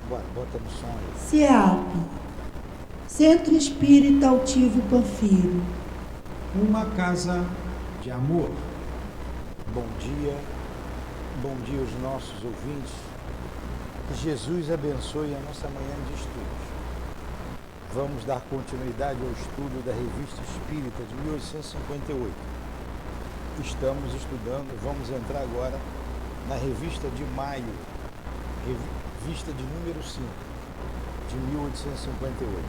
Bota no som aí. CEAP, Centro Espírita Altivo Panfiro. Uma casa de amor. Bom dia aos nossos ouvintes. Que Jesus abençoe a nossa manhã de estudos. Vamos dar continuidade ao estudo da Revista Espírita de 1858. Estamos estudando, vamos entrar agora na Revista de Maio, Revista de número 5, de 1858.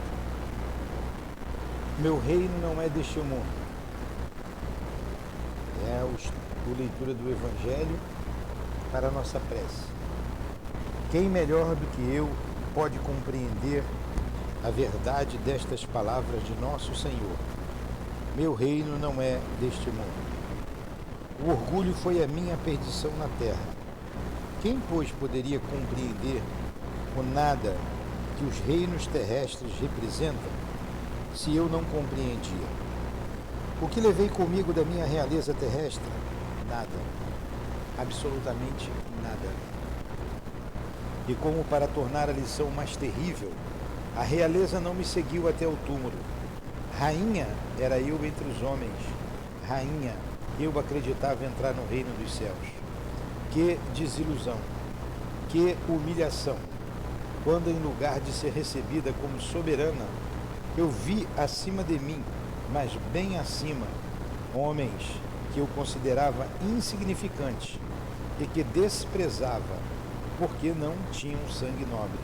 Meu reino não é deste mundo. É a leitura do Evangelho para a nossa prece. Quem melhor do que eu pode compreender a verdade destas palavras de nosso Senhor? Meu reino não é deste mundo. O orgulho foi a minha perdição na terra. Quem, pois, poderia compreender o nada que os reinos terrestres representam, se eu não compreendia? O que levei comigo da minha realeza terrestre? Nada. Absolutamente nada. E como para tornar a lição mais terrível, a realeza não me seguiu até o túmulo. Rainha era eu entre os homens. Rainha, eu acreditava entrar no reino dos céus. Que desilusão, que humilhação, quando em lugar de ser recebida como soberana, eu vi acima de mim, mas bem acima, homens que eu considerava insignificantes e que desprezava, porque não tinham sangue nobre.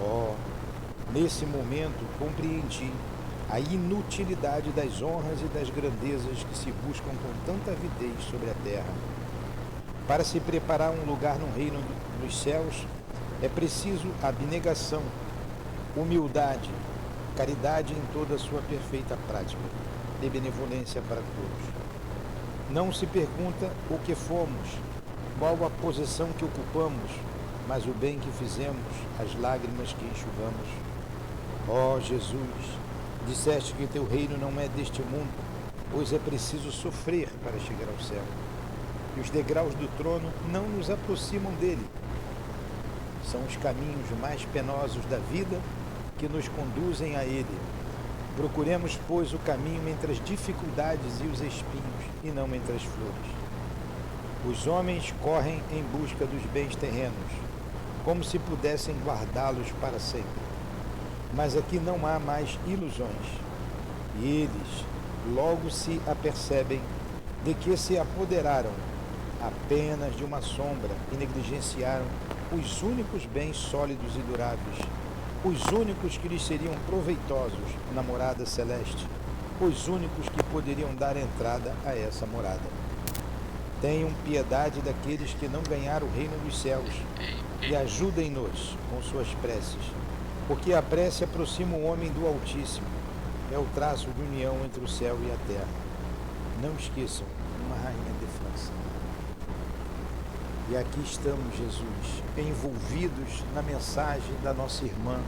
Oh, nesse momento compreendi a inutilidade das honras e das grandezas que se buscam com tanta avidez sobre a terra. Para se preparar um lugar no reino dos céus, é preciso abnegação, humildade, caridade em toda a sua perfeita prática, e benevolência para todos. Não se pergunta o que fomos, qual a posição que ocupamos, mas o bem que fizemos, as lágrimas que enxugamos. Ó Jesus, disseste que teu reino não é deste mundo, pois é preciso sofrer para chegar ao céu. E os degraus do trono não nos aproximam dele. São os caminhos mais penosos da vida que nos conduzem a ele. Procuremos, pois, o caminho entre as dificuldades e os espinhos, e não entre as flores. Os homens correm em busca dos bens terrenos, como se pudessem guardá-los para sempre. Mas aqui não há mais ilusões. E eles logo se apercebem de que se apoderaram apenas de uma sombra e negligenciaram os únicos bens sólidos e duráveis, os únicos que lhes seriam proveitosos na morada celeste, os únicos que poderiam dar entrada a essa morada. Tenham piedade daqueles que não ganharam o reino dos céus e ajudem-nos com suas preces, porque a prece aproxima o homem do Altíssimo, é o traço de união entre o céu e a terra. Não esqueçam, uma rainha de França. E aqui estamos, Jesus, envolvidos na mensagem da nossa irmã,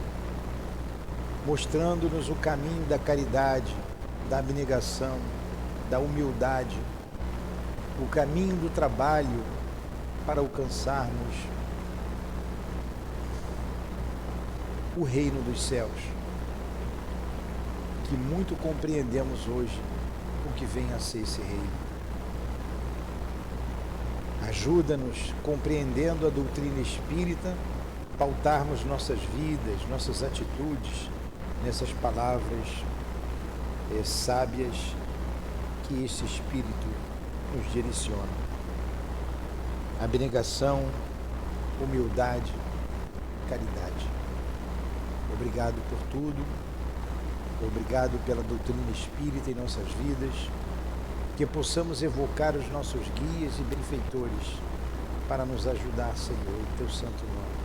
mostrando-nos o caminho da caridade, da abnegação, da humildade, o caminho do trabalho para alcançarmos o reino dos céus, que muito compreendemos hoje o que vem a ser esse reino. Ajuda-nos, compreendendo a doutrina espírita, pautarmos nossas vidas, nossas atitudes nessas palavras sábias que esse Espírito nos direciona. Abnegação, humildade, caridade. Obrigado por tudo, obrigado pela doutrina espírita em nossas vidas, que possamos evocar os nossos guias e benfeitores para nos ajudar, Senhor, em teu santo nome.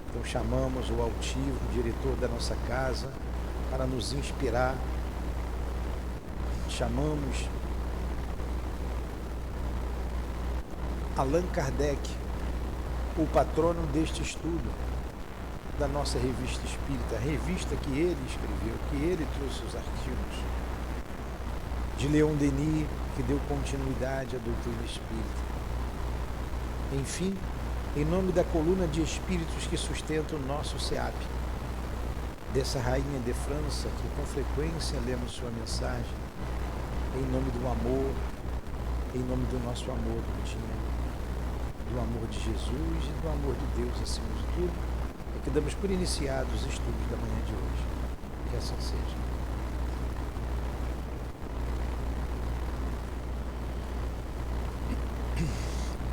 Então chamamos o altivo, diretor da nossa casa, para nos inspirar. Chamamos Allan Kardec, o patrono deste estudo da nossa revista espírita, a revista que ele escreveu, que ele trouxe os artigos, de Leon Denis, que deu continuidade à doutrina espírita. Enfim, em nome da coluna de espíritos que sustenta o nosso SEAP, dessa rainha de França que com frequência lemos sua mensagem, em nome do amor, em nome do nosso amor do dia, do amor de Jesus e do amor de Deus acima de tudo, é que damos por iniciados os estudos da manhã de hoje. Que assim seja.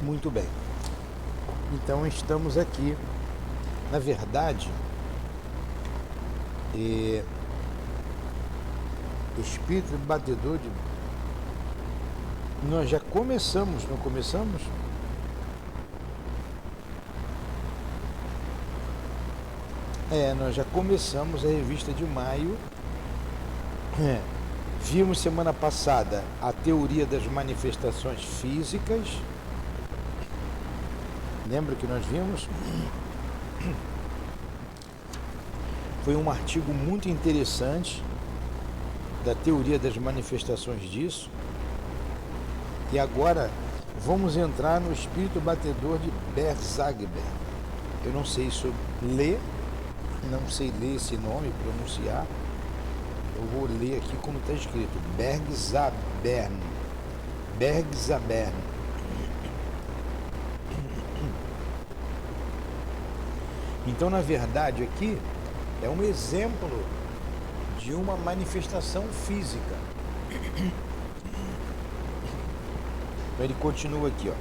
Muito bem. Então estamos aqui, na verdade, espírito batedor de... Nós já começamos, não começamos? Nós já começamos a revista de maio. Vimos semana passada a teoria das manifestações físicas. Lembra que nós vimos? Foi um artigo muito interessante da teoria das manifestações disso. E agora vamos entrar no espírito batedor de Bergzabern. Eu não sei ler, não sei ler esse nome, pronunciar. Eu vou ler aqui como está escrito. Bergzabern. Bergzabern. Então, na verdade, aqui é um exemplo de uma manifestação física. Ele continua aqui, ó.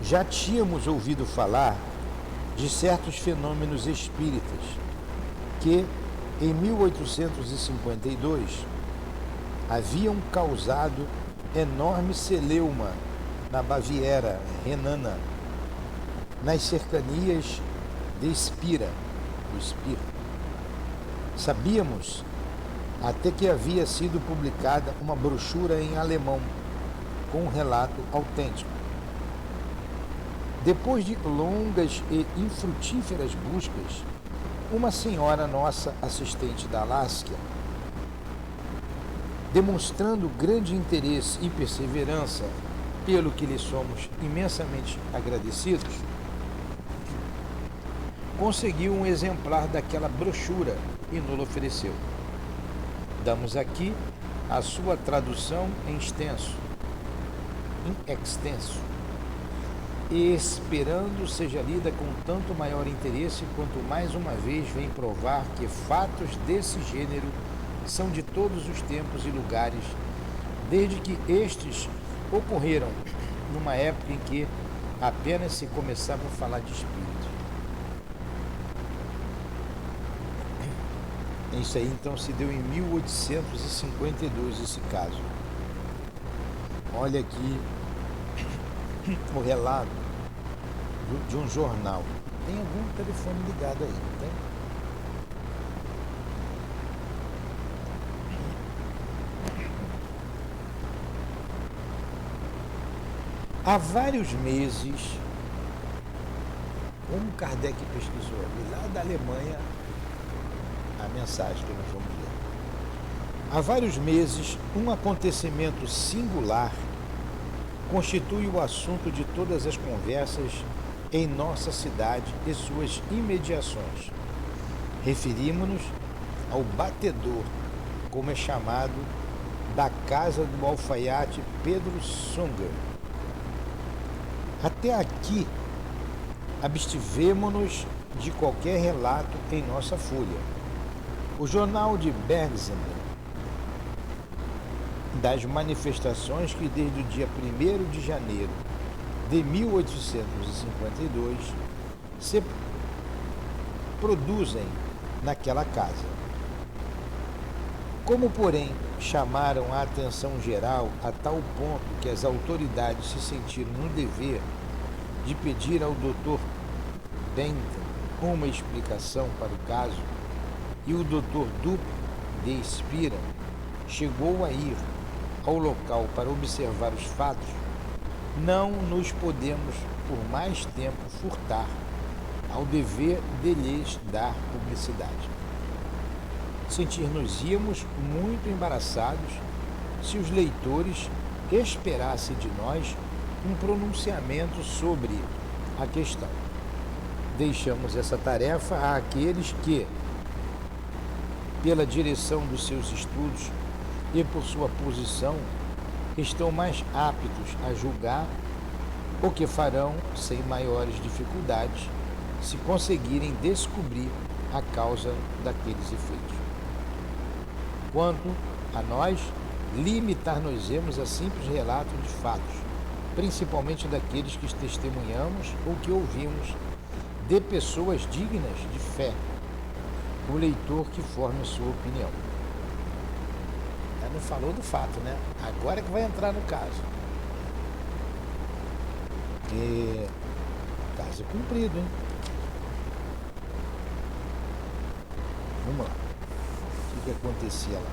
Já tínhamos ouvido falar de certos fenômenos espíritas que, em 1852, haviam causado enorme celeuma na Baviera renana, nas cercanias de Spira, do Spira. Sabíamos até que havia sido publicada uma brochura em alemão com um relato autêntico. Depois de longas e infrutíferas buscas, uma senhora nossa assistente da Alasca, demonstrando grande interesse e perseverança, pelo que lhe somos imensamente agradecidos, conseguiu um exemplar daquela brochura e nos ofereceu. Damos aqui a sua tradução em extenso, e esperando seja lida com tanto maior interesse quanto mais uma vez vem provar que fatos desse gênero são de todos os tempos e lugares, desde que estes ocorreram numa época em que apenas se começava a falar de espírito. Isso aí então se deu em 1852 esse caso. Olha aqui o relato de um jornal. Tem algum telefone ligado aí, não tem? Há vários meses, como Kardec pesquisou ali, lá da Alemanha, a mensagem que nós vamos ler. Há vários meses, um acontecimento singular constitui o assunto de todas as conversas em nossa cidade e suas imediações. Referimos-nos ao batedor, como é chamado, da casa do alfaiate Pedro Sunger. Até aqui, abstivemo-nos de qualquer relato em nossa folha. O jornal de Bergzabern, das manifestações que desde o dia 1º de janeiro de 1852 se produzem naquela casa. Como, porém, chamaram a atenção geral a tal ponto que as autoridades se sentiram no dever de pedir ao Dr. Bentham uma explicação para o caso, e o Dr. Dup de Spira chegou a ir ao local para observar os fatos, não nos podemos por mais tempo furtar ao dever de lhes dar publicidade. Sentir-nos-íamos muito embaraçados se os leitores esperassem de nós um pronunciamento sobre a questão. Deixamos essa tarefa àqueles que, pela direção dos seus estudos e por sua posição, estão mais aptos a julgar o que farão sem maiores dificuldades se conseguirem descobrir a causa daqueles efeitos. Quanto a nós, limitar-nos-emos a simples relatos de fatos, principalmente daqueles que testemunhamos ou que ouvimos de pessoas dignas de fé, o leitor que forme sua opinião. Ela não falou do fato, né? Agora que vai entrar no caso. E caso cumprido, hein? Vamos lá. O que acontecia lá?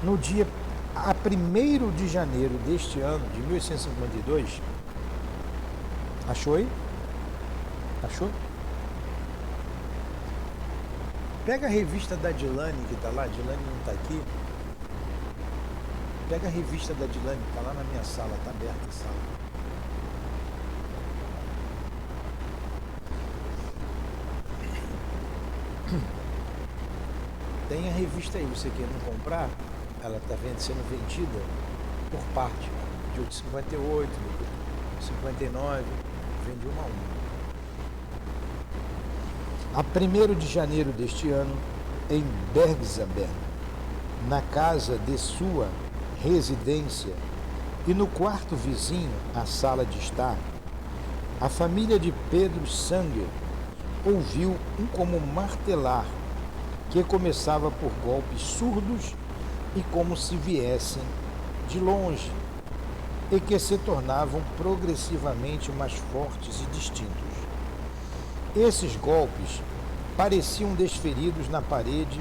No dia 1º de janeiro deste ano, de 1852, achou aí? Achou? Pega a revista da Dilane, que está lá, a Dilane não está aqui. Pega a revista da Dilane, que está lá na minha sala, está aberta a sala. Tem a revista aí, você querendo comprar, ela está sendo vendida por parte, de 58, 59, vende uma a uma. A 1º de janeiro deste ano, em Bergsamberg, na casa de sua residência e no quarto vizinho à sala de estar, a família de Pedro Sanger ouviu um como martelar que começava por golpes surdos e como se viessem de longe e que se tornavam progressivamente mais fortes e distintos. Esses golpes pareciam desferidos na parede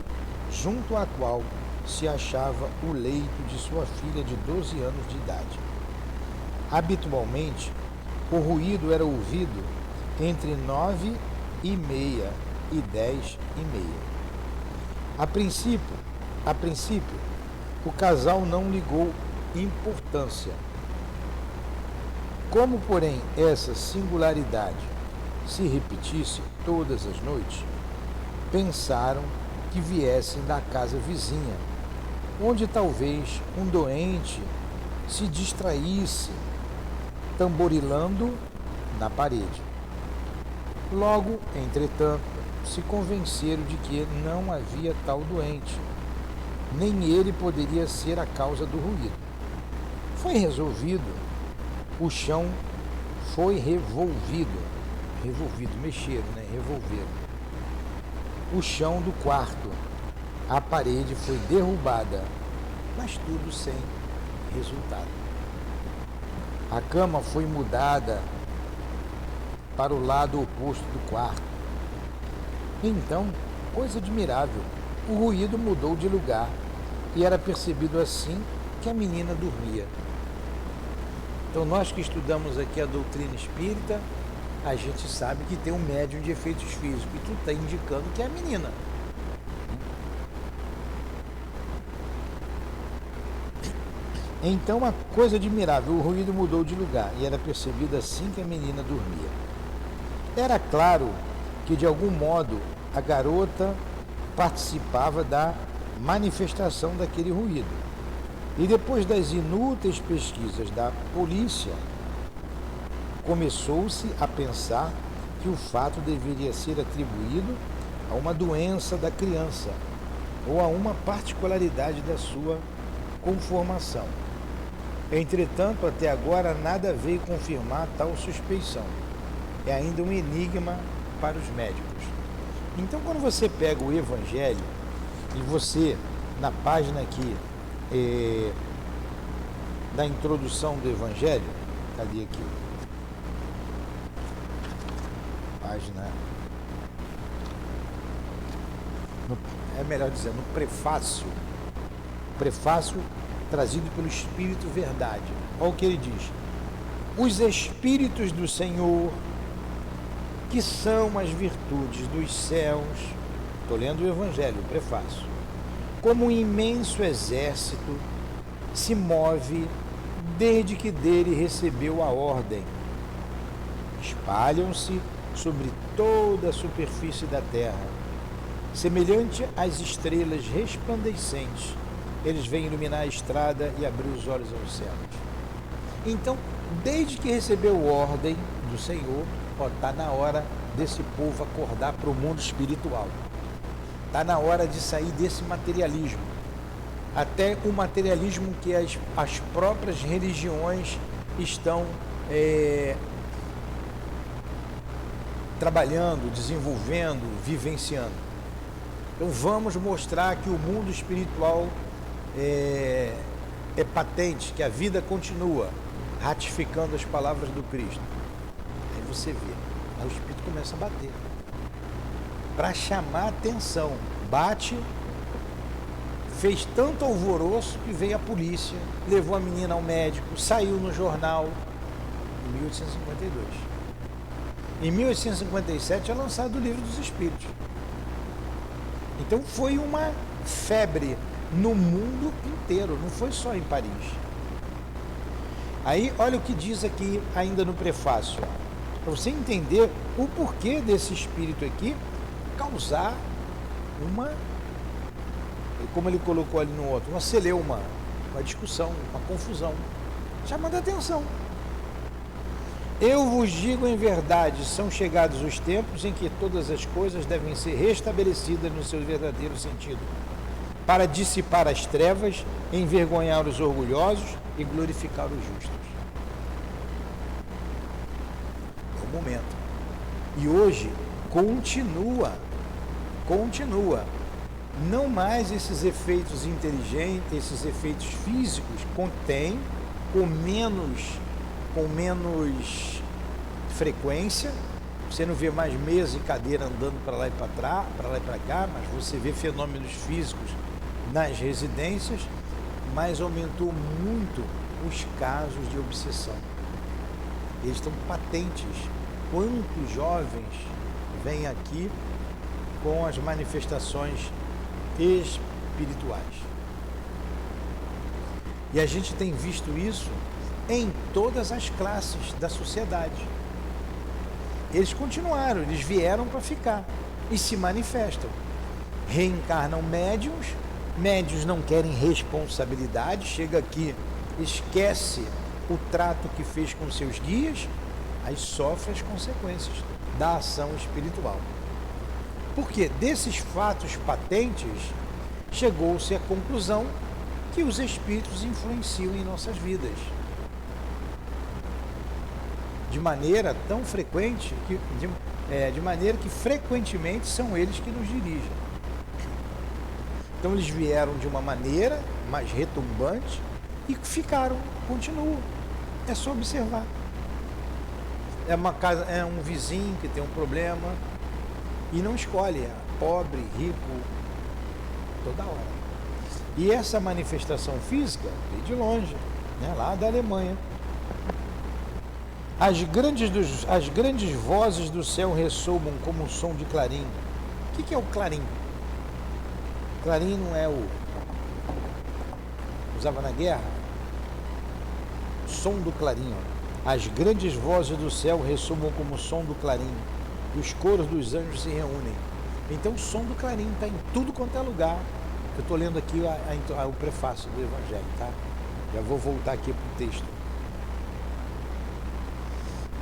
junto à qual se achava o leito de sua filha de 12 anos de idade. Habitualmente, o ruído era ouvido entre 9h30 e 10h30. A princípio, o casal não ligou importância. Como, porém, essa singularidade se repetisse todas as noites, pensaram que viessem da casa vizinha, onde talvez um doente se distraísse tamborilando na parede. Logo, entretanto, se convenceram de que não havia tal doente, nem ele poderia ser a causa do ruído. Foi resolvido, o chão foi revolvido, mexeram, né? Revolveram. O chão do quarto, a parede foi derrubada, mas tudo sem resultado. A cama foi mudada para o lado oposto do quarto. Então, coisa admirável, o ruído mudou de lugar e era percebido assim que a menina dormia. Então, nós que estudamos aqui a doutrina espírita, a gente sabe que tem um médium de efeitos físicos e tudo está indicando que é a menina. Então, uma coisa admirável, o ruído mudou de lugar e era percebido assim que a menina dormia. Era claro que, de algum modo, a garota participava da manifestação daquele ruído. E depois das inúteis pesquisas da polícia, começou-se a pensar que o fato deveria ser atribuído a uma doença da criança ou a uma particularidade da sua conformação. Entretanto, até agora nada veio confirmar tal suspeição. É ainda um enigma para os médicos. Então, quando você pega o Evangelho e você, na página aqui da introdução do Evangelho, cadê aqui? Página, é melhor dizer, no prefácio trazido pelo Espírito Verdade. Olha o que ele diz: os Espíritos do Senhor, que são as virtudes dos céus, estou lendo o Evangelho, o prefácio, como um imenso exército, se move desde que dele recebeu a ordem. Espalham-se sobre toda a superfície da terra, semelhante às estrelas resplandecentes. Eles vêm iluminar a estrada e abrir os olhos aos céus. Então, desde que recebeu ordem do Senhor, está na hora desse povo acordar para o mundo espiritual. Está na hora de sair desse materialismo. Até o materialismo que as próprias religiões estão trabalhando, desenvolvendo, vivenciando. Então vamos mostrar que o mundo espiritual é patente, que a vida continua, ratificando as palavras do Cristo. Aí você vê, aí o Espírito começa a bater. Para chamar a atenção, bate, fez tanto alvoroço que veio a polícia, levou a menina ao médico, saiu no jornal, em 1852. Em 1857 é lançado o Livro dos Espíritos. Então foi uma febre no mundo inteiro, não foi só em Paris. Aí olha o que diz aqui ainda no prefácio, para você entender o porquê desse espírito aqui causar uma, como ele colocou ali no outro, uma celeuma, uma discussão, uma confusão, chamando a atenção. Eu vos digo em verdade, são chegados os tempos em que todas as coisas devem ser restabelecidas no seu verdadeiro sentido, para dissipar as trevas, envergonhar os orgulhosos e glorificar os justos. É o momento. E hoje continua, não mais esses efeitos inteligentes, esses efeitos físicos, contém com menos frequência. Você não vê mais mesa e cadeira andando para lá e para cá, mas você vê fenômenos físicos nas residências, mas aumentou muito os casos de obsessão. Eles estão patentes. Quantos jovens vêm aqui com as manifestações espirituais? E a gente tem visto isso em todas as classes da sociedade. Eles continuaram, eles vieram para ficar e se manifestam. Reencarnam médiuns, médiuns não querem responsabilidade, chega aqui, esquece o trato que fez com seus guias, aí sofre as consequências da ação espiritual. Porque desses fatos patentes, chegou-se à conclusão que os espíritos influenciam em nossas vidas de maneira tão frequente, de maneira que frequentemente são eles que nos dirigem. Então eles vieram de uma maneira mais retumbante e ficaram, continuam. É só observar. É uma casa, é um vizinho que tem um problema e não escolhe, é pobre, rico, toda hora. E essa manifestação física veio de longe, né, lá da Alemanha. As grandes vozes do céu ressoam como um som de clarim. O que é o clarim? Clarim não é o... usava na guerra? O som do clarim. Ó. As grandes vozes do céu ressoam como o som do clarim. E os coros dos anjos se reúnem. Então o som do clarim está em tudo quanto é lugar. Eu estou lendo aqui o prefácio do Evangelho, tá? Já vou voltar aqui para o texto.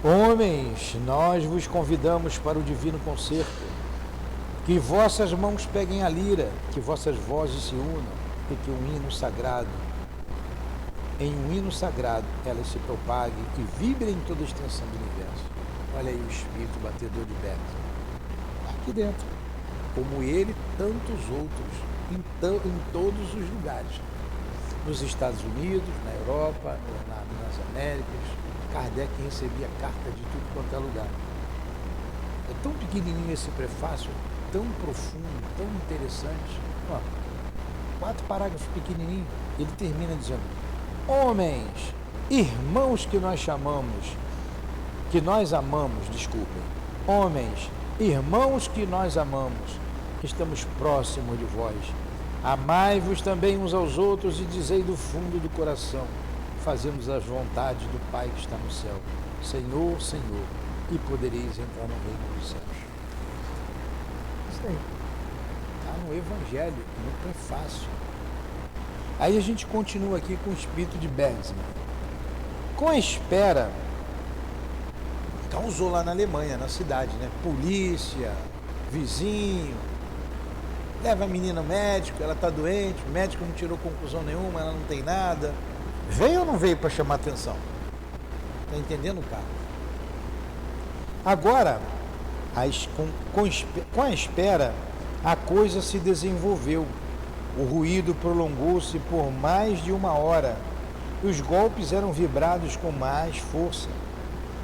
Homens, nós vos convidamos para o divino concerto, que vossas mãos peguem a lira, que vossas vozes se unam, e que em um hino sagrado, elas se propaguem e vibrem em toda a extensão do universo. Olha aí o espírito batedor de Beckett, aqui dentro, como ele, tantos outros, em todos os lugares, nos Estados Unidos, na Europa, nas Américas. Kardec recebia carta de tudo quanto é lugar. É tão pequenininho esse prefácio, tão profundo, tão interessante. Ó, 4 parágrafos pequenininhos. Ele termina dizendo: homens, irmãos que nós amamos, homens, irmãos que nós amamos, estamos próximos de vós. Amai-vos também uns aos outros e dizei do fundo do coração: fazemos as vontades do Pai que está no céu. Senhor, Senhor, e podereis entrar no reino dos céus. Isso aí. Está no Evangelho, no prefácio. Aí a gente continua aqui com o espírito de Bergsman. Com a espera, causou lá na Alemanha, na cidade, né? Polícia, vizinho, leva a menina ao médico, ela está doente, o médico não tirou conclusão nenhuma, ela não tem nada. Veio ou não veio para chamar atenção? Está entendendo, cara? Agora, com a espera, a coisa se desenvolveu. O ruído prolongou-se por mais de 1 hora. Os golpes eram vibrados com mais força.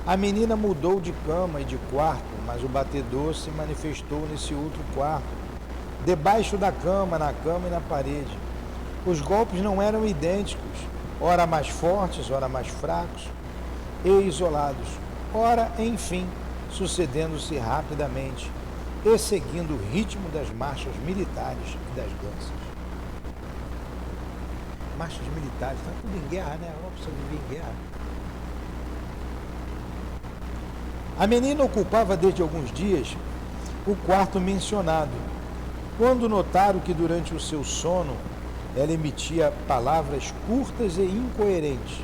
A menina mudou de cama e de quarto, mas o batedor se manifestou nesse outro quarto, debaixo da cama, na cama e na parede. Os golpes não eram idênticos, ora mais fortes, ora mais fracos e isolados, ora, enfim, sucedendo-se rapidamente e seguindo o ritmo das marchas militares e das danças. Marchas militares, está tudo em guerra, né? A Europa precisa viver em guerra. A menina ocupava desde alguns dias o quarto mencionado. Quando notaram que durante o seu sono ela emitia palavras curtas e incoerentes,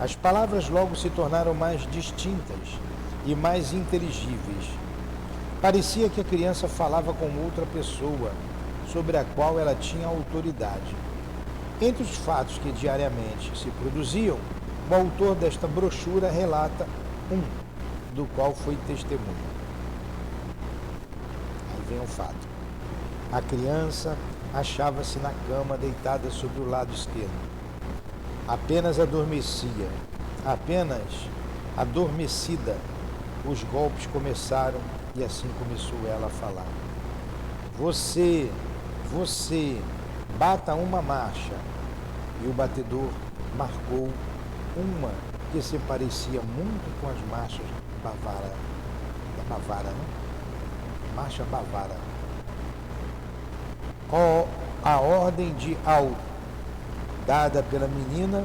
as palavras logo se tornaram mais distintas e mais inteligíveis. Parecia que a criança falava com outra pessoa, sobre a qual ela tinha autoridade. Entre os fatos que diariamente se produziam, o autor desta brochura relata um, do qual foi testemunha. Aí vem o fato. A criança achava-se na cama deitada sobre o lado esquerdo. Apenas adormecida, os golpes começaram e assim começou ela a falar. Você, bata uma marcha. E o batedor marcou uma que se parecia muito com as marchas da Bavária, né? Marcha Bavária. A ordem de alto dada pela menina,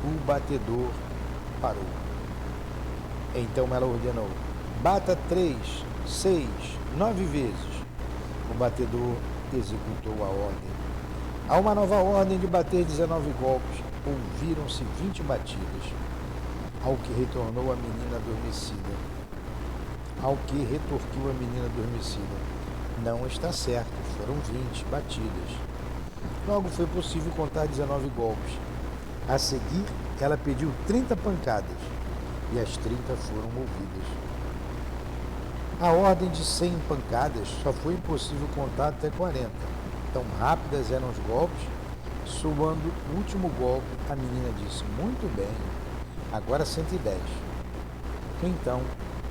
o batedor parou. Então ela ordenou: bata 3, 6, 9 vezes. O batedor executou a ordem. A uma nova ordem de bater 19 golpes, ouviram-se 20 batidas, ao que retornou a menina adormecida. Ao que retorquiu a menina adormecida: não está certo, foram 20 batidas. Logo foi possível contar 19 golpes. A seguir, ela pediu 30 pancadas, e as 30 foram ouvidas. A ordem de 100 pancadas só foi possível contar até 40. Tão rápidas eram os golpes. Soando o último golpe, a menina disse: muito bem, agora 110. Então,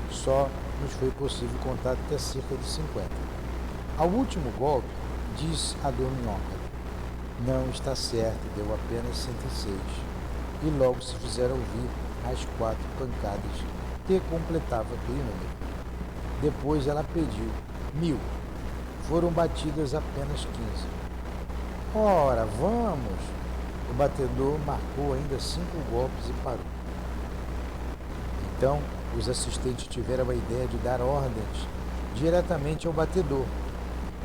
só nos foi possível contar até cerca de 50. Ao último golpe, disse a dorminhoca: não está certo, deu apenas 106. E logo se fizeram ouvir as 4 pancadas, que completava aquele número. Depois ela pediu 1000. Foram batidas apenas 15. Ora, vamos! O batedor marcou ainda 5 golpes e parou. Então, os assistentes tiveram a ideia de dar ordens diretamente ao batedor,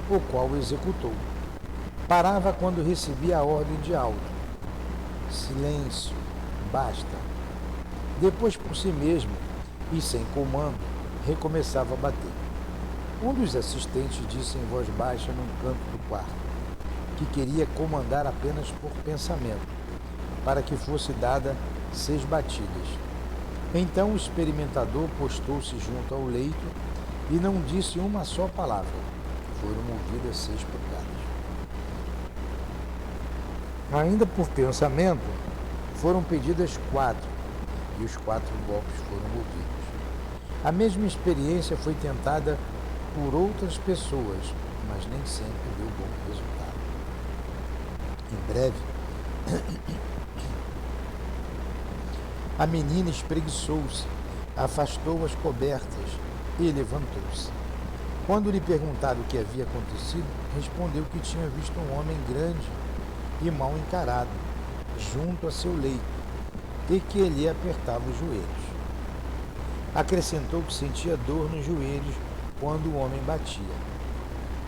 o qual o executou. Parava quando recebia a ordem de alto. Silêncio, basta. Depois, por si mesmo e sem comando, recomeçava a bater. Um dos assistentes disse em voz baixa num canto do quarto que queria comandar apenas por pensamento, para que fosse dada 6 batidas. Então o experimentador postou-se junto ao leito e não disse uma só palavra. Foram ouvidas 6 pancadas. Ainda por pensamento, foram pedidas 4, e os 4 golpes foram ouvidos. A mesma experiência foi tentada por outras pessoas, mas nem sempre deu bom resultado. Em breve, a menina espreguiçou-se, afastou as cobertas e levantou-se. Quando lhe perguntaram o que havia acontecido, respondeu que tinha visto um homem grande e mal encarado, junto a seu leito, e que lhe apertava os joelhos. Acrescentou que sentia dor nos joelhos quando o homem batia.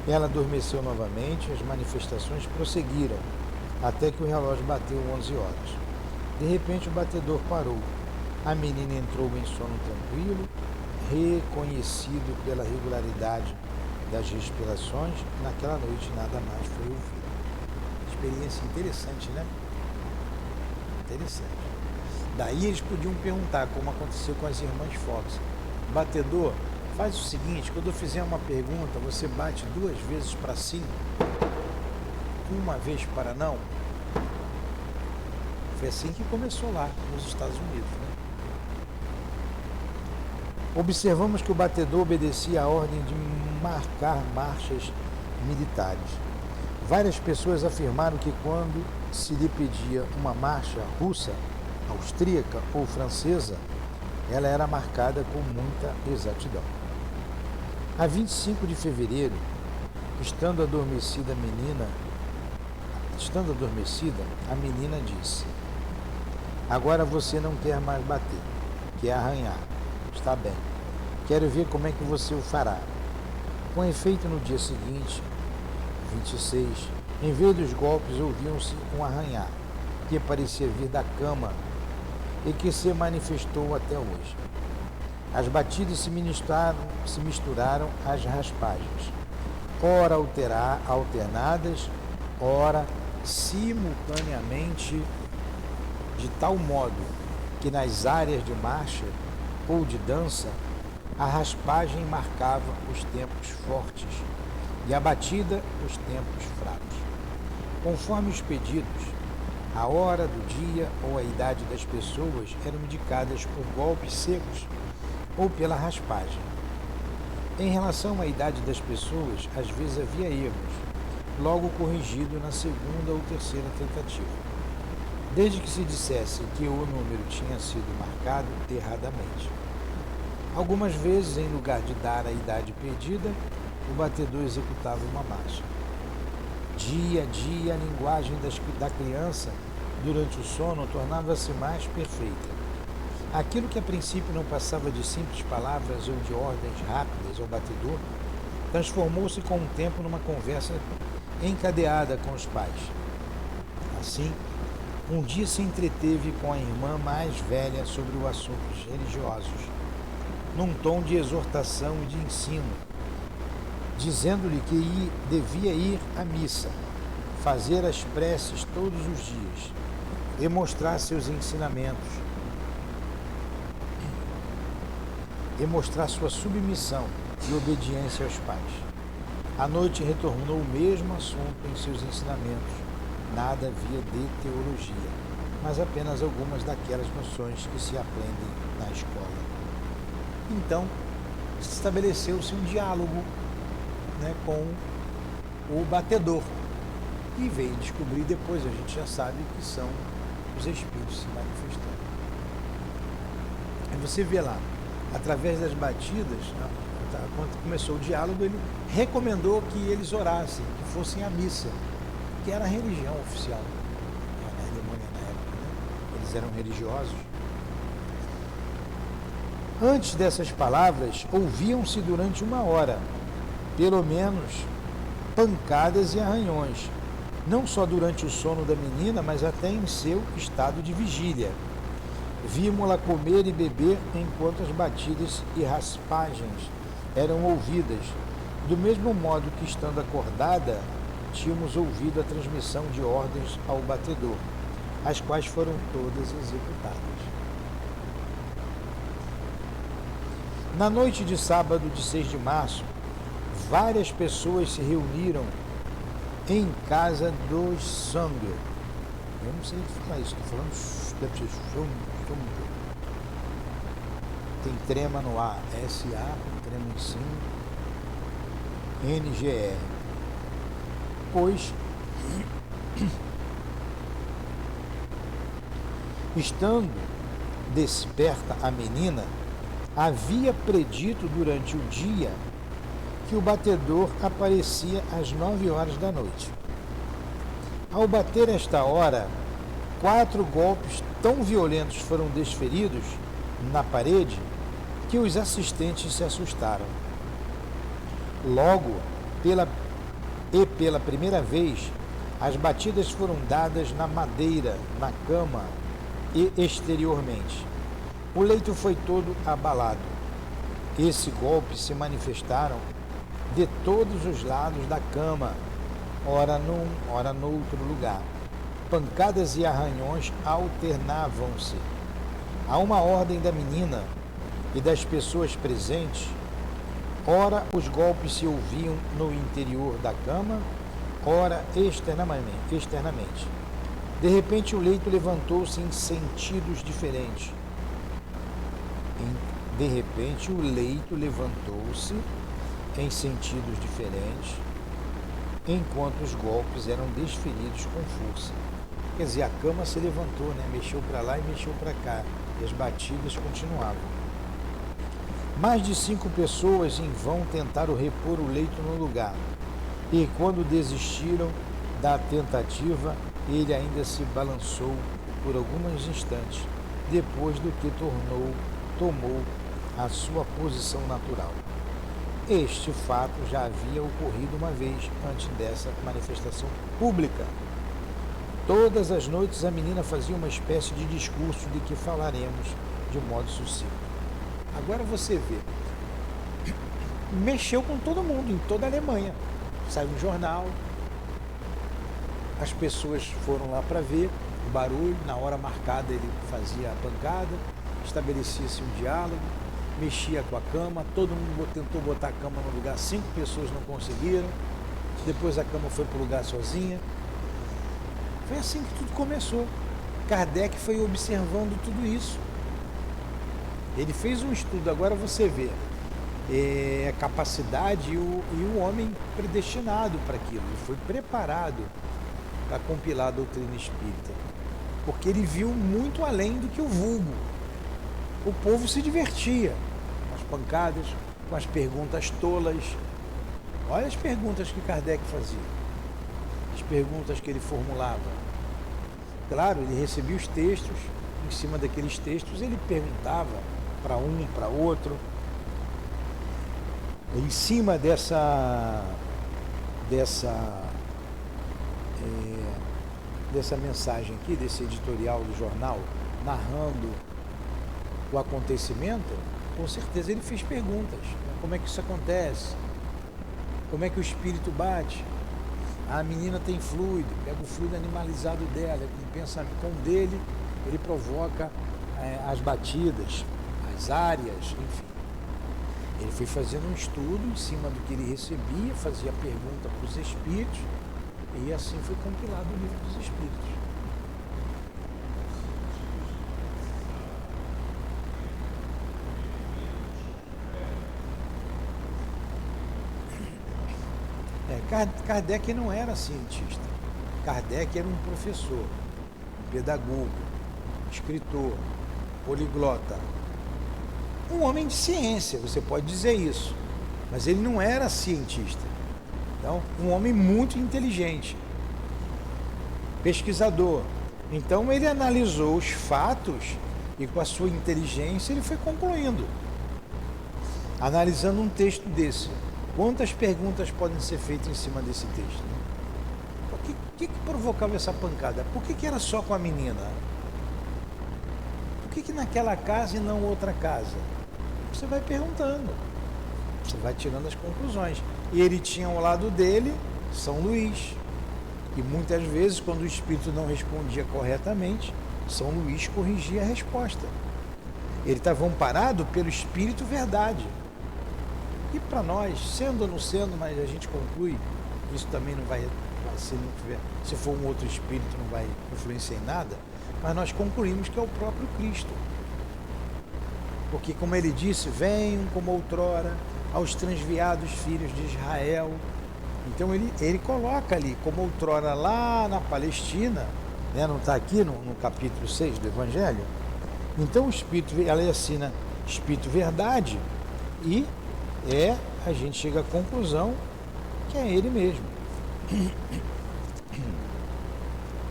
Ela adormeceu novamente e as manifestações prosseguiram, até que o relógio bateu 11 horas. De repente o batedor parou. A menina entrou em sono tranquilo, reconhecido pela regularidade das respirações. Naquela noite nada mais foi ouvido. Experiência interessante, né? Interessante. Daí eles podiam perguntar, como aconteceu com as irmãs Fox: batedor, faz o seguinte, quando eu fizer uma pergunta, você bate 2 vezes para sim, 1 vez para não. Foi assim que começou lá nos Estados Unidos, né? Observamos que o batedor obedecia a ordem de marcar marchas militares. Várias pessoas afirmaram que quando se lhe pedia uma marcha russa, austríaca ou francesa, ela era marcada com muita exatidão. A 25 de fevereiro, estando adormecida, a menina disse: agora você não quer mais bater, quer arranhar. Está bem. Quero ver como é que você o fará. Com efeito, no dia seguinte, 26, em vez dos golpes, ouviam-se um arranhar, que parecia vir da cama e que se manifestou até hoje. As batidas se misturaram às raspagens, ora alternadas, ora simultaneamente, de tal modo que nas áreas de marcha ou de dança, a raspagem marcava os tempos fortes e a batida os tempos fracos. Conforme os pedidos, a hora do dia ou a idade das pessoas eram indicadas por golpes secos ou pela raspagem. Em relação à idade das pessoas, às vezes havia erros, logo corrigido na segunda ou terceira tentativa, desde que se dissesse que o número tinha sido marcado erradamente. Algumas vezes, em lugar de dar a idade pedida, o batedor executava uma marcha. Dia a dia, a linguagem da criança durante o sono tornava-se mais perfeita. Aquilo que a princípio não passava de simples palavras ou de ordens rápidas ao batedor, transformou-se com o tempo numa conversa encadeada com os pais. Assim, um dia se entreteve com a irmã mais velha sobre os assuntos religiosos, num tom de exortação e de ensino, dizendo-lhe que devia ir à missa, fazer as preces todos os dias, demonstrar seus ensinamentos, demonstrar sua submissão e obediência aos pais. À noite retornou o mesmo assunto em seus ensinamentos. Nada havia de teologia, mas apenas algumas daquelas noções que se aprendem na escola. Então, estabeleceu-se um diálogo, né, com o batedor. E veio descobrir depois, a gente já sabe que são os espíritos se manifestando. Aí você vê lá, através das batidas, quando começou o diálogo, ele recomendou que eles orassem, que fossem à missa, que era a religião oficial na Alemanha na época, né? Eles eram religiosos. Antes dessas palavras, ouviam-se durante 1 hora, pelo menos, pancadas e arranhões, não só durante o sono da menina, mas até em seu estado de vigília. Vimos-la comer e beber enquanto as batidas e raspagens eram ouvidas, do mesmo modo que, estando acordada, tínhamos ouvido a transmissão de ordens ao batedor, as quais foram todas executadas. Na noite de sábado de 6 de março, várias pessoas se reuniram em casa dos Sangre. Eu não sei falar isso, estou falando, deve ser Sangre. Tem trema no A, S-A, trema em cima, N-G-R. Pois, estando desperta a menina, havia predito durante o dia que o batedor aparecia às 9 horas da noite. Ao bater esta hora, 4 golpes tão violentos foram desferidos na parede que os assistentes se assustaram. Logo, pela primeira vez, as batidas foram dadas na madeira, na cama e exteriormente. O leito foi todo abalado. Esse golpe se manifestaram de todos os lados da cama, ora num, ora no outro lugar. Pancadas e arranhões alternavam-se. A uma ordem da menina e das pessoas presentes, ora os golpes se ouviam no interior da cama, ora externamente. De repente o leito levantou-se em sentidos diferentes. Em sentidos diferentes, enquanto os golpes eram desferidos com força. Quer dizer, a cama se levantou, né? Mexeu para lá e mexeu para cá, e as batidas continuavam. Mais de 5 pessoas em vão tentaram repor o leito no lugar, e quando desistiram da tentativa, ele ainda se balançou por alguns instantes, depois do que tomou a sua posição natural. Este fato já havia ocorrido uma vez antes dessa manifestação pública. Todas as noites a menina fazia uma espécie de discurso de que falaremos de modo sucinto. Agora você vê, mexeu com todo mundo, em toda a Alemanha. Saiu um jornal, as pessoas foram lá para ver o barulho, na hora marcada ele fazia a pancada, estabelecia-se um diálogo, mexia com a cama, todo mundo tentou botar a cama no lugar, 5 pessoas não conseguiram, depois a cama foi para o lugar sozinha. Foi assim que tudo começou. Kardec foi observando tudo isso. Ele fez um estudo, agora você vê a capacidade e o homem predestinado para aquilo. Ele foi preparado para compilar a doutrina espírita, porque ele viu muito além do que o vulgo. O povo se divertia com as pancadas, com as perguntas tolas. Olha as perguntas que Kardec fazia, as perguntas que ele formulava. Claro, ele recebia os textos, em cima daqueles textos ele perguntava para um, para outro. Em cima dessa mensagem aqui, desse editorial do jornal, narrando o acontecimento, com certeza ele fez perguntas. Como é que isso acontece? Como é que o espírito bate? A menina tem fluido, pega o fluido animalizado dela, com o pensamento dele, ele provoca as batidas, as áreas, enfim. Ele foi fazendo um estudo em cima do que ele recebia, fazia pergunta para os espíritos, e assim foi compilado o livro dos espíritos. Kardec não era cientista. Kardec era um professor, um pedagogo, escritor, poliglota, um homem de ciência, você pode dizer isso, mas ele não era cientista. Então, um homem muito inteligente, pesquisador. Então, ele analisou os fatos e, com a sua inteligência, ele foi concluindo. Analisando um texto desse, quantas perguntas podem ser feitas em cima desse texto? O que provocava essa pancada? Por que era só com a menina? Por que naquela casa e não outra casa? Você vai perguntando, você vai tirando as conclusões. E ele tinha ao lado dele São Luís. E muitas vezes, quando o espírito não respondia corretamente, São Luís corrigia a resposta. Ele estava amparado pelo Espírito Verdade. E para nós, sendo ou não sendo, mas a gente conclui, isso também não vai se for um outro espírito, não vai influenciar em nada, mas nós concluímos que é o próprio Cristo. Porque, como ele disse, venham como outrora aos transviados filhos de Israel. Então ele coloca ali, como outrora lá na Palestina, né, não está aqui no capítulo 6 do Evangelho. Então o Espírito, ela assina Espírito Verdade, e a gente chega à conclusão que é ele mesmo.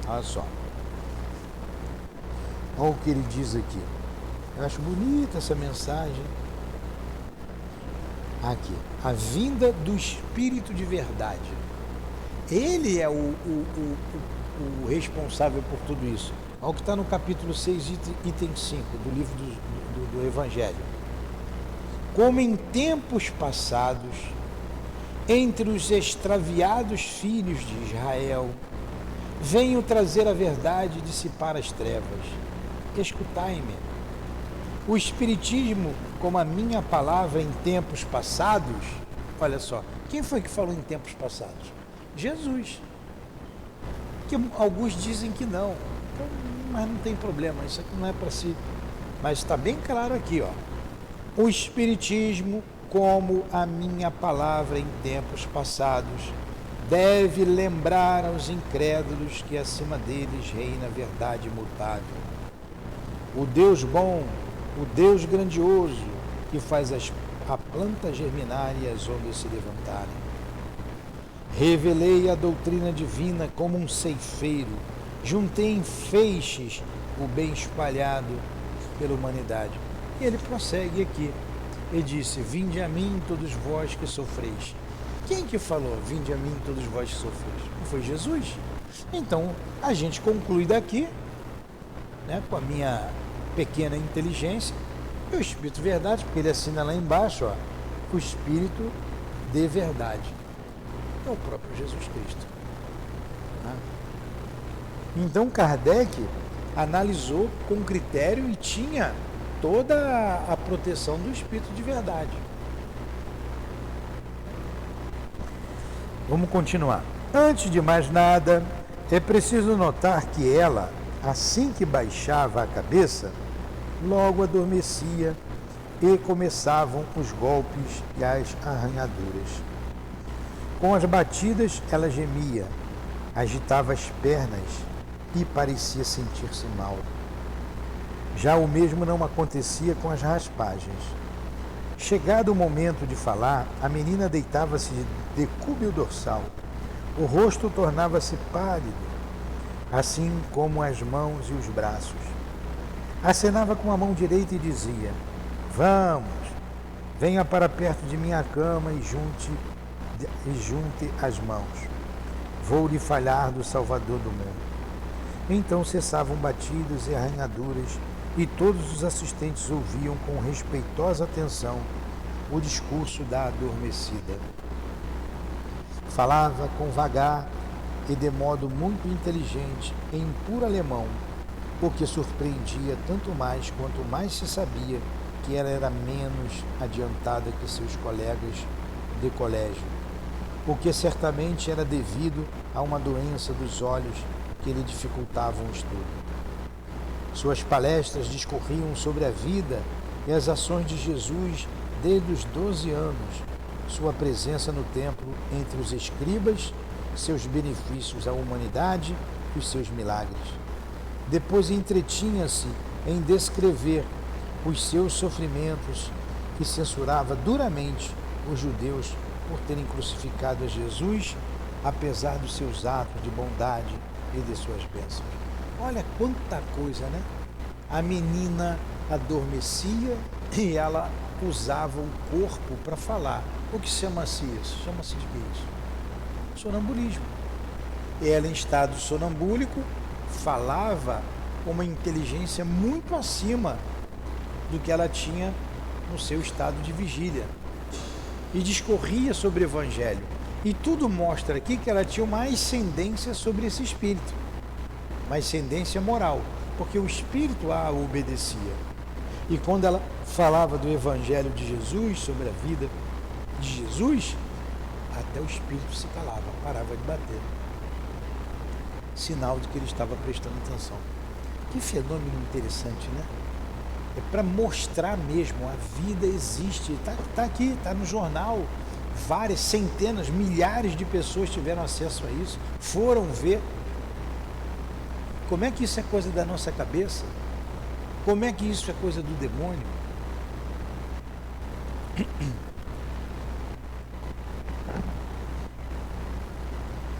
Olha só. Olha o que ele diz aqui. Eu acho bonita essa mensagem. Aqui, a vinda do Espírito de verdade. Ele é o responsável por tudo isso. Olha o que está no capítulo 6, item 5 do livro do Evangelho. Como em tempos passados, entre os extraviados filhos de Israel, venho trazer a verdade e dissipar as trevas. Escutai-me. O Espiritismo, como a minha palavra em tempos passados, olha só, quem foi que falou em tempos passados? Jesus. Que alguns dizem que não, então, mas não tem problema, isso aqui não é para si. Mas está bem claro aqui, ó. O Espiritismo, como a minha palavra em tempos passados, deve lembrar aos incrédulos que acima deles reina a verdade imutável. O Deus bom, o Deus grandioso, que faz a planta germinar e as ondas se levantarem. Revelei a doutrina divina como um ceifeiro, juntei em feixes o bem espalhado pela humanidade. E ele prossegue aqui, e disse, vinde a mim todos vós que sofreis. Quem que falou, vinde a mim todos vós que sofreis? Não foi Jesus? Então, a gente conclui daqui, né, com a minha pequena inteligência, e o Espírito Verdade, porque ele assina lá embaixo, ó, o Espírito de Verdade. É o próprio Jesus Cristo. Então Kardec analisou com critério e tinha toda a proteção do Espírito de Verdade. Vamos continuar. Antes de mais nada, é preciso notar que ela, assim que baixava a cabeça, logo adormecia e começavam os golpes e as arranhaduras. Com as batidas, ela gemia, agitava as pernas e parecia sentir-se mal. Já o mesmo não acontecia com as raspagens. Chegado o momento de falar, a menina deitava-se de decúbito dorsal. O rosto tornava-se pálido, assim como as mãos e os braços. Acenava com a mão direita e dizia, vamos, venha para perto de minha cama e junte as mãos. Vou lhe falar do Salvador do mundo. Então cessavam batidas e arranhaduras e todos os assistentes ouviam com respeitosa atenção o discurso da adormecida. Falava com vagar e de modo muito inteligente, em puro alemão, o que surpreendia tanto mais quanto mais se sabia que ela era menos adiantada que seus colegas de colégio, o que certamente era devido a uma doença dos olhos que lhe dificultavam o estudo. Suas palestras discorriam sobre a vida e as ações de Jesus desde os 12 anos, sua presença no templo entre os escribas, seus benefícios à humanidade e os seus milagres. Depois entretinha-se em descrever os seus sofrimentos e censurava duramente os judeus por terem crucificado a Jesus, apesar dos seus atos de bondade e de suas bênçãos. Olha quanta coisa, né? A menina adormecia e ela usava o corpo para falar. O que chama-se isso? Chama-se de que isso? Sonambulismo. Ela, em estado sonambúlico, falava com uma inteligência muito acima do que ela tinha no seu estado de vigília. E discorria sobre o Evangelho. E tudo mostra aqui que ela tinha uma ascendência sobre esse espírito. Uma ascendência moral. Porque o espírito a obedecia. E quando ela falava do Evangelho de Jesus, sobre a vida de Jesus, até o espírito se calava, parava de bater. Sinal de que ele estava prestando atenção. Que fenômeno interessante, né? É para mostrar mesmo, a vida existe. Está aqui, está no jornal. Várias, centenas, milhares de pessoas tiveram acesso a isso, foram ver. Como é que isso é coisa da nossa cabeça? Como é que isso é coisa do demônio?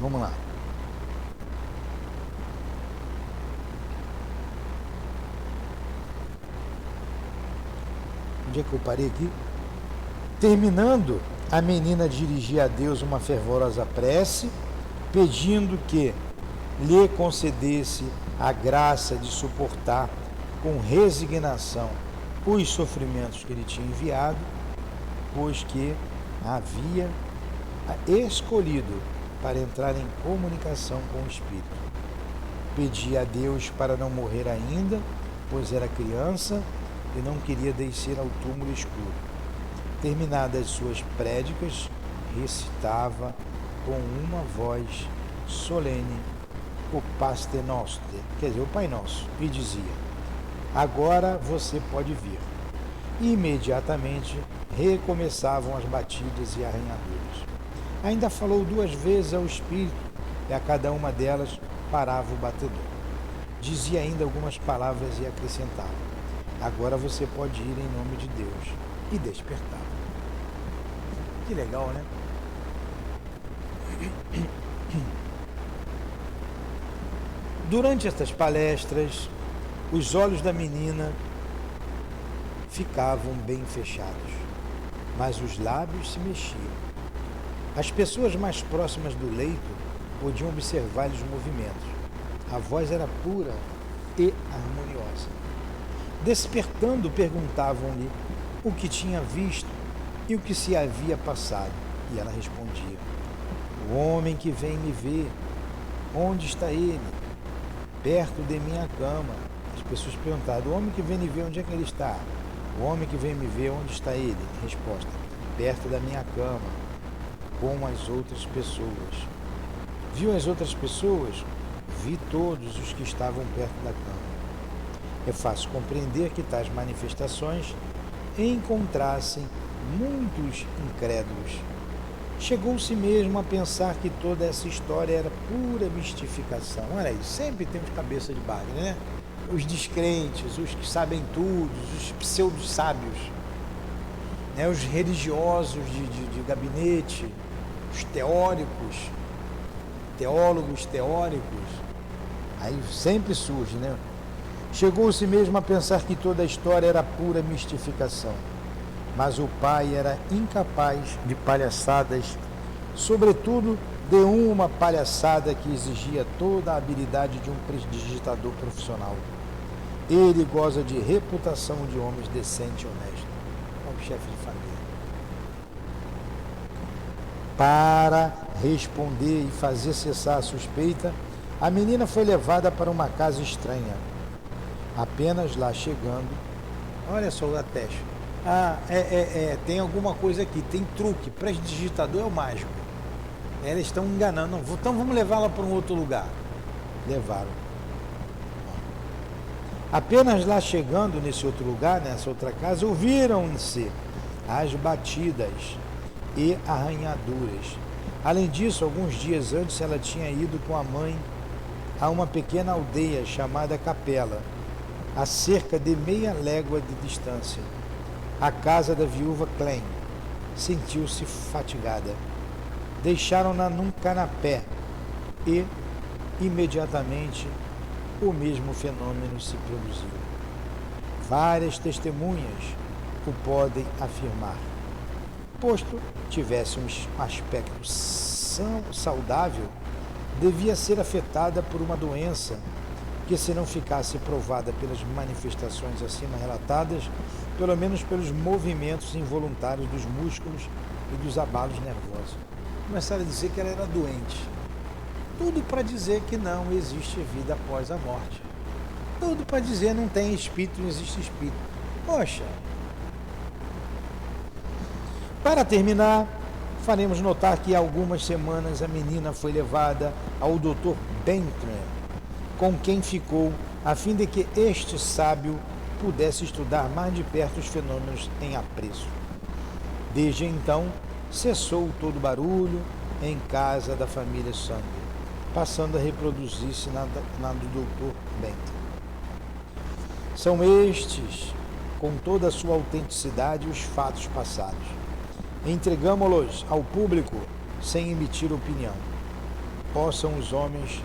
Vamos lá. Onde é que eu parei aqui? Terminando, a menina dirigia a Deus uma fervorosa prece, pedindo que lhe concedesse a graça de suportar com resignação os sofrimentos que ele tinha enviado, pois que havia escolhido para entrar em comunicação com o Espírito. Pedia a Deus para não morrer ainda, pois era criança e não queria descer ao túmulo escuro. Terminadas suas prédicas, recitava com uma voz solene o Pater Noster, quer dizer, o Pai Nosso, e dizia: agora você pode vir. E imediatamente recomeçavam as batidas e arranhaduras. Ainda falou 2 vezes ao Espírito, e a cada uma delas parava o batedor. Dizia ainda algumas palavras e acrescentava: agora você pode ir em nome de Deus. E despertava. Que legal, né? Durante estas palestras, os olhos da menina ficavam bem fechados, mas os lábios se mexiam. As pessoas mais próximas do leito podiam observar-lhes movimentos. A voz era pura e harmoniosa. Despertando, perguntavam-lhe o que tinha visto e o que se havia passado. E ela respondia: o homem que vem me ver, onde está ele? Perto de minha cama. As pessoas perguntavam: o homem que vem me ver, onde é que ele está? O homem que vem me ver, onde está ele? Resposta: perto da minha cama, com as outras pessoas. Viu as outras pessoas? Vi todos os que estavam perto da cama. É fácil compreender que tais manifestações encontrassem muitos incrédulos. Chegou-se mesmo a pensar que toda essa história era pura mistificação. Olha aí, sempre temos cabeça de bagre, né? Os descrentes, os que sabem tudo, os pseudo-sábios, né? Os religiosos de gabinete, os teóricos, teólogos teóricos. Aí sempre surge, né? Chegou-se mesmo a pensar que toda a história era pura mistificação. Mas o pai era incapaz de palhaçadas, sobretudo de uma palhaçada que exigia toda a habilidade de um prestidigitador profissional. Ele goza de reputação de homens decente e honesto, como chefe de família. Para responder e fazer cessar a suspeita, a menina foi levada para uma casa estranha. Apenas lá chegando, olha só a teste. Tem alguma coisa aqui, tem truque, prestidigitador é o mágico. Eles estão enganando. Não, então vamos levá-la para um outro lugar. Levaram. Apenas lá chegando nesse outro lugar, nessa outra casa, ouviram-se as batidas e arranhaduras. Além disso, alguns dias antes ela tinha ido com a mãe a uma pequena aldeia chamada Capela, a cerca de meia légua de distância. A casa da viúva Klein. Sentiu-se fatigada. Deixaram-na num canapé e, imediatamente, o mesmo fenômeno se produziu. Várias testemunhas o podem afirmar. Posto tivesse um aspecto saudável, devia ser afetada por uma doença que, se não ficasse provada pelas manifestações acima relatadas, pelo menos pelos movimentos involuntários dos músculos e dos abalos nervosos. Começaram a dizer que ela era doente. Tudo para dizer que não existe vida após a morte. Tudo para dizer não tem espírito, não existe espírito. Poxa! Para terminar, faremos notar que há algumas semanas a menina foi levada ao Dr. Bentner, com quem ficou, a fim de que este sábio pudesse estudar mais de perto os fenômenos em apreço. Desde então, cessou todo barulho em casa da família Sander, passando a reproduzir-se na do Dr. Bentner. São estes, com toda a sua autenticidade, os fatos passados. Entregamo-los ao público sem emitir opinião. Possam os homens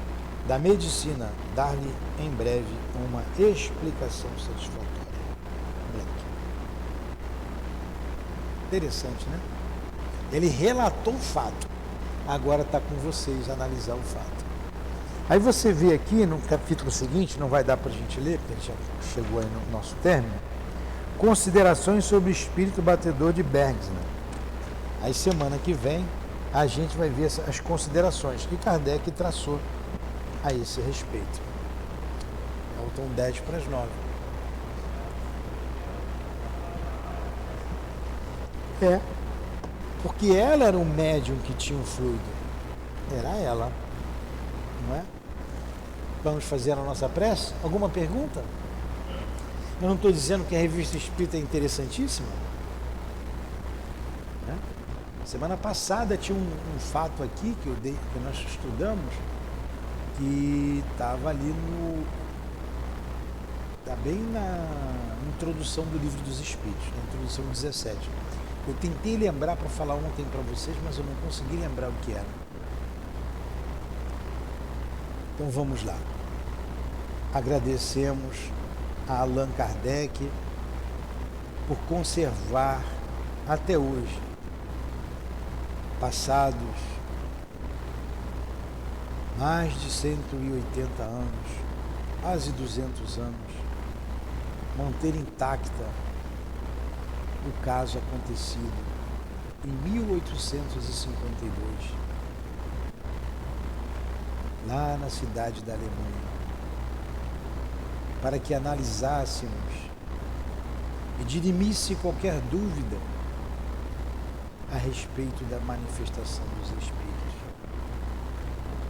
da medicina dar-lhe em breve uma explicação satisfatória. Black. Interessante, né? Ele relatou o fato. Agora está com vocês analisar o fato. Aí você vê aqui no capítulo seguinte, não vai dar para a gente ler, porque a gente já chegou aí no nosso término, considerações sobre o espírito batedor de Bergson. Aí semana que vem a gente vai ver as considerações que Kardec traçou a esse respeito. Faltam 10 para as 9. Porque ela era o médium que tinha o fluido. Era ela, não é? Vamos fazer a nossa prece? Alguma pergunta? Eu não estou dizendo que a revista Espírita é interessantíssima. Né? Semana passada tinha um fato aqui que nós estudamos, que estava ali está bem na introdução do Livro dos Espíritos, na introdução 17. Eu tentei lembrar para falar ontem para vocês, mas eu não consegui lembrar o que era. Então vamos lá. Agradecemos a Allan Kardec por conservar até hoje, passados mais de 180 anos, quase 200 anos, manter intacta o caso acontecido em 1852, lá na cidade da Alemanha, para que analisássemos e dirimisse qualquer dúvida a respeito da manifestação dos Espíritos.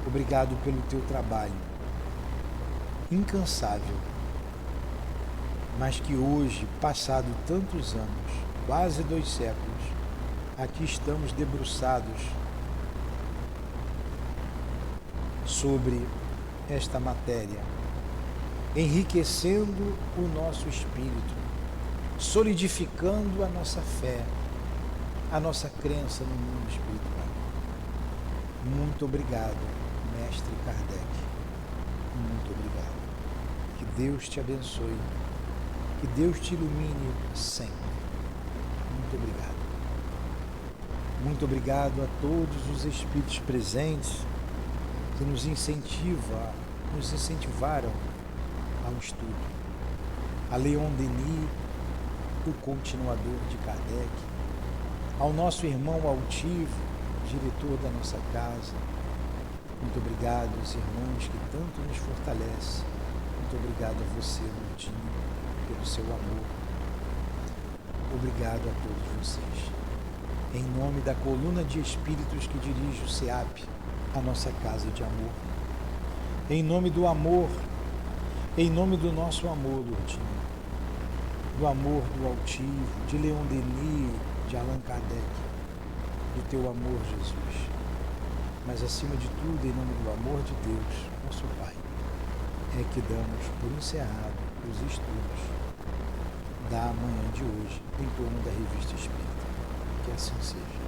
Obrigado pelo teu trabalho incansável, mas que hoje, passado tantos anos, quase 2 séculos, aqui estamos debruçados sobre esta matéria, enriquecendo o nosso espírito, solidificando a nossa fé, a nossa crença no mundo espiritual. Muito obrigado, Mestre Kardec. Muito obrigado. Que Deus te abençoe. Que Deus te ilumine sempre. Muito obrigado. Muito obrigado a todos os espíritos presentes que nos incentivaram ao estudo. A Leon Denis, o continuador de Kardec, ao nosso irmão altivo, diretor da nossa casa. Muito obrigado aos irmãos que tanto nos fortalecem. Muito obrigado a você, Lourdinho, pelo seu amor. Obrigado a todos vocês. Em nome da coluna de espíritos que dirige o SEAP, a nossa casa de amor. Em nome do amor, em nome do nosso amor, Lourdinho, do amor do altivo, de Leon Denis, de Allan Kardec, do teu amor, Jesus. Mas acima de tudo, em nome do amor de Deus, nosso Pai, é que damos por encerrado os estudos da manhã de hoje em torno da Revista Espírita. Que assim seja.